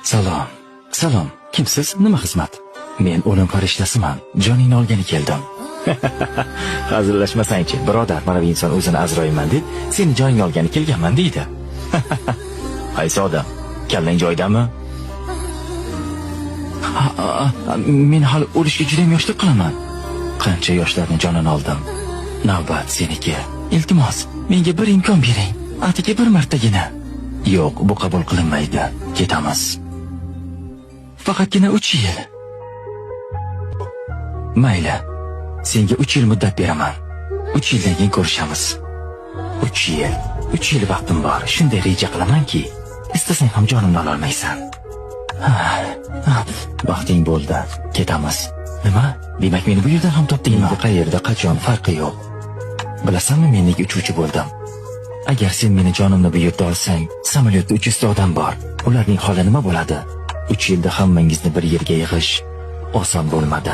Salom. Salom. Kimsiz? Nima xizmat? Men o'lim farishtasiman. Joningni olgani keldim. Hazillashmasangchi, birodar, mana bu inson o'zini Azroilman deb, seni joningni olgani kelganman deydi. Qaysi odam? Kallang joydami? Men hali o'lishga juda ham yoshlik qilaman. Qancha yoshlarning jonini oldim. Navbat seniki. Iltimos, menga bir imkon bering. Atigi bir martagina. Yo'q, bu qabul qilinmaydi. Ketamiz. Faqatgina 3 yil. Mayli. Senga 3 yil muddat beraman. 3 yildan keyin ko'rishamiz. 3 yil. 3 yil vaqtim bor. Shunday reja qilamanki, istasang ham jonimni ola olmaysan. Vaqting bo'ldi. Ketamiz. Nima? Demak meni bu yerdan ham topdingmi? Qayerda, qachon farqi yo'q. Bilasanmi, men nega uchuvchi bo'ldim? Agar sen meni jonimni bu yerda olsang, samolyotda 300 ta odam bor. Ularning holi nima bo'ladi? 3 yilda hammangizni bir yerga yig'ish oson bo'lmadi.